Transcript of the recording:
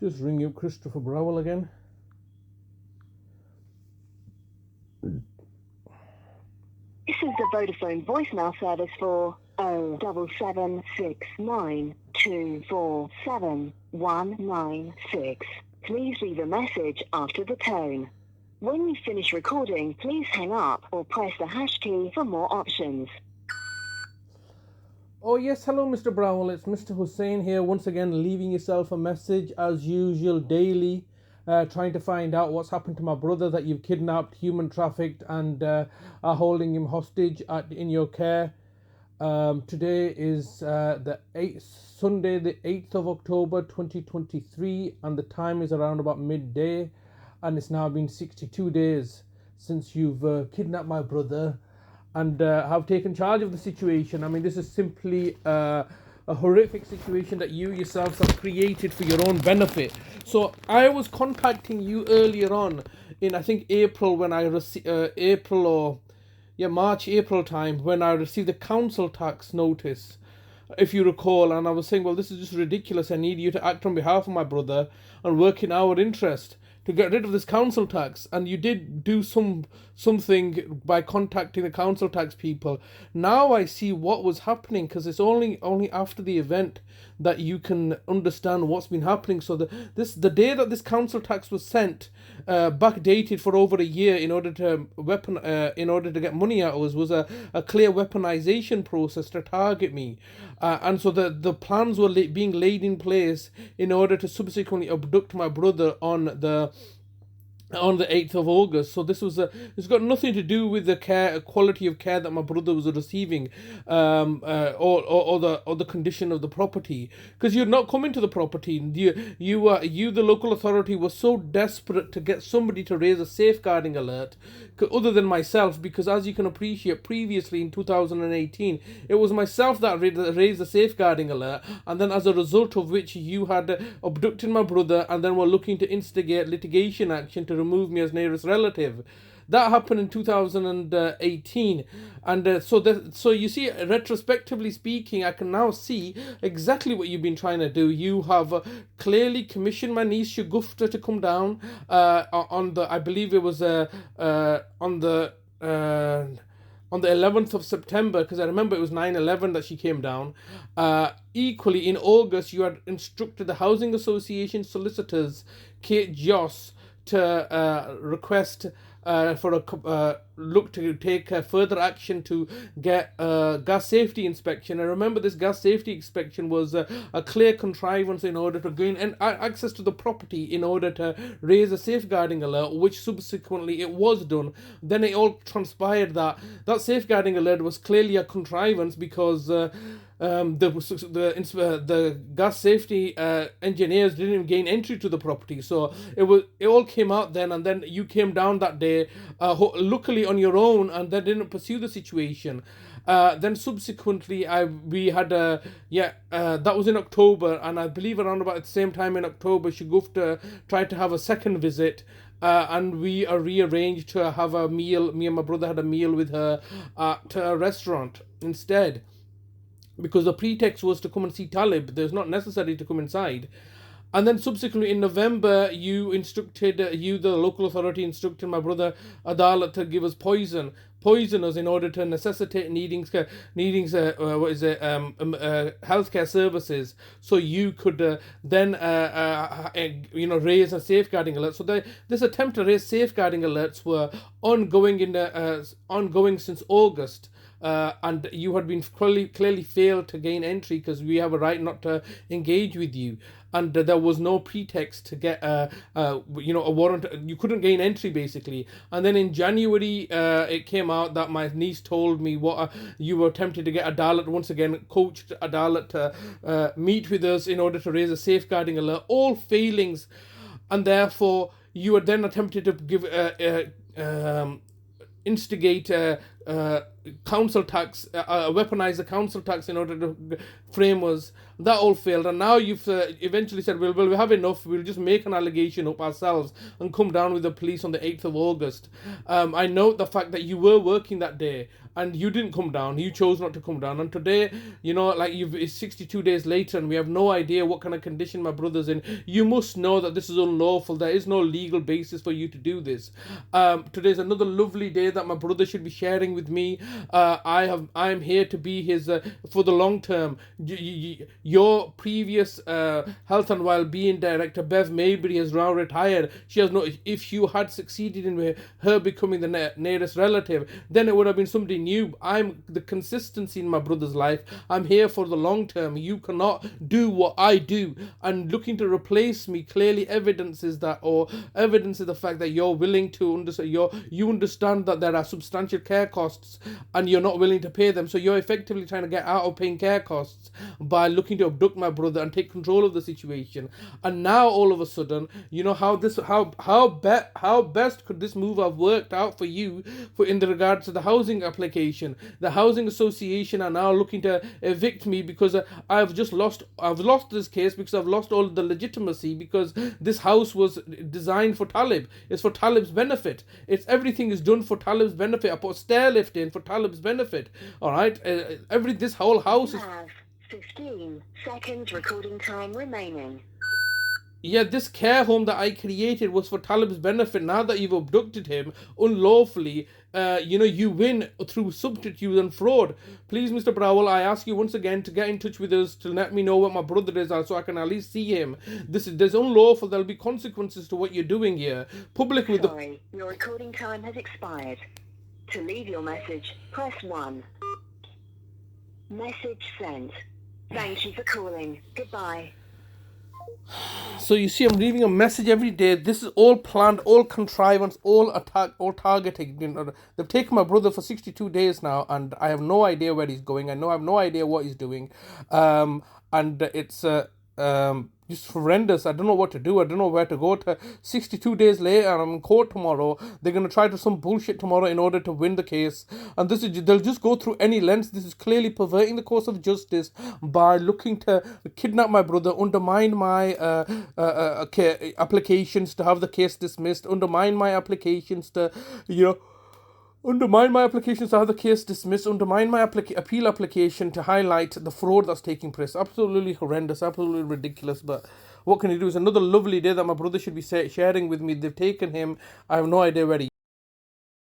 Just ring you Christopher Browell again. This is the Vodafone voicemail service for 07769247196. Please leave a message after the tone. When you finish recording, please hang up or press the hash key for more options. Oh yes, hello Mr. Browell, it's Mr. Hussein here once again, leaving yourself a message as usual daily, trying to find out what's happened to my brother that you've kidnapped, human trafficked and are holding him hostage in your care. Today is Sunday the 8th of October 2023 and the time is around about midday, and it's now been 62 days since you've kidnapped my brother and have taken charge of the situation. I mean, this is simply a horrific situation that you yourselves have created for your own benefit. So I was contacting you earlier on in, I think, April, when I received March, April time, when I received the council tax notice, if you recall, and I was saying, well, this is just ridiculous. I need you to act on behalf of my brother and work in our interest to get rid of this council tax. And you did do something by contacting the council tax people. Now I see what was happening, because it's only after the event that you can understand what's been happening. So the day that this council tax was sent, backdated for over a year in order to get money out of us, was a clear weaponization process to target me, and so the plans were being laid in place in order to subsequently abduct my brother on the 8th of August. So it's got nothing to do with the quality of care that my brother was receiving, or the condition of the property, because you're not coming to the property. You the local authority, was so desperate to get somebody to raise a safeguarding alert other than myself, because as you can appreciate, previously in 2018 it was myself that raised the safeguarding alert, and then as a result of which you had abducted my brother and then were looking to instigate litigation action to remove me as nearest relative. That happened in 2018, and so you see, retrospectively speaking, I can now see exactly what you've been trying to do. You have clearly commissioned my niece Shagufta to come down on the, I believe it was on the 11th of September, because I remember it was 9/11 that she came down. Equally, in August, you had instructed the Housing Association solicitors, Kate Joss, to request look to take further action to get a gas safety inspection. And remember, this gas safety inspection was a clear contrivance in order to gain access to the property in order to raise a safeguarding alert, which subsequently it was done. Then it all transpired that safeguarding alert was clearly a contrivance, because the gas safety engineers didn't even gain entry to the property. So it all came out then, and then you came down that day, luckily on your own, and then didn't pursue the situation. Then subsequently, we had that was in October, and I believe around about the same time in October, Shagufta tried to have a second visit. And we rearranged to have a meal. Me and my brother had a meal with her at a restaurant instead, because the pretext was to come and see Talib. There's not necessary to come inside. And then subsequently in November, the local authority instructed my brother Adalat to give us poisoners in order to necessitate needing healthcare services, so you could then raise a safeguarding alert. So this attempt to raise safeguarding alerts were ongoing since August. And you had been clearly failed to gain entry, because we have a right not to engage with you, and there was no pretext to get a warrant. You couldn't gain entry basically. And then in January, it came out that my niece told me you were attempting to get Adalat, once again coached Adalat to meet with us in order to raise a safeguarding alert, all failings, and therefore you were then attempted to give instigate council tax, weaponize the council tax in order to frame us. That all failed, and now you've eventually said, well, we have enough. We'll just make an allegation up ourselves and come down with the police on the 8th of August. I note the fact that you were working that day and you didn't come down. You chose not to come down. And today, it's 62 days later and we have no idea what kind of condition my brother's in. You must know that this is unlawful. There is no legal basis for you to do this. Today's another lovely day that my brother should be sharing with me. I'm here to be his for the long term. Your previous health and well-being director, Bev Maybury, has now retired. She has no. If you had succeeded in her becoming the nearest relative, then it would have been somebody new. I'm the consistency in my brother's life. I'm here for the long term. You cannot do what I do, and looking to replace me clearly evidences the fact that you're willing to understand. You understand that there are substantial care costs, and you're not willing to pay them. So you're effectively trying to get out of paying care costs by looking to abduct my brother and take control of the situation. And now all of a sudden, how best could this move have worked out for you in the regards to the housing application? The housing association are now looking to evict me because I've lost this case because I've lost all the legitimacy, because this house was designed for Talib. It's for Talib's benefit. Everything is done for Talib's benefit. I put a stair lift in for Talib's benefit. All right, this whole house is. 15 seconds recording time remaining. Yeah, this care home that I created was for Talib's benefit. Now that you've abducted him unlawfully, you win through subterfuge and fraud. Please, Mr. Browell, I ask you once again to get in touch with us to let me know what my brother is, so I can at least see him. There's unlawful. There'll be consequences to what you're doing here. Sorry, your recording time has expired. To leave your message, press 1. Message sent. Thank you for calling. Goodbye. So you see, I'm leaving a message every day. This is all planned, all contrivance, all attack, all targeting. They've taken my brother for 62 days now, and I have no idea where he's going. I have no idea what he's doing, and it's just horrendous. I don't know what to do. I don't know where to go to. 62 days later, and I'm in court tomorrow. They're going to try to do some bullshit tomorrow in order to win the case. And they'll just go through any lengths. This is clearly perverting the course of justice by looking to kidnap my brother, undermine my applications to have the case dismissed, undermine my applications to, undermine my applications to have the case dismissed, undermine my appeal application to highlight the fraud that's taking place. Absolutely horrendous, absolutely ridiculous, but what can you do? It's another lovely day that my brother should be sharing with me. They've taken him. I have no idea where he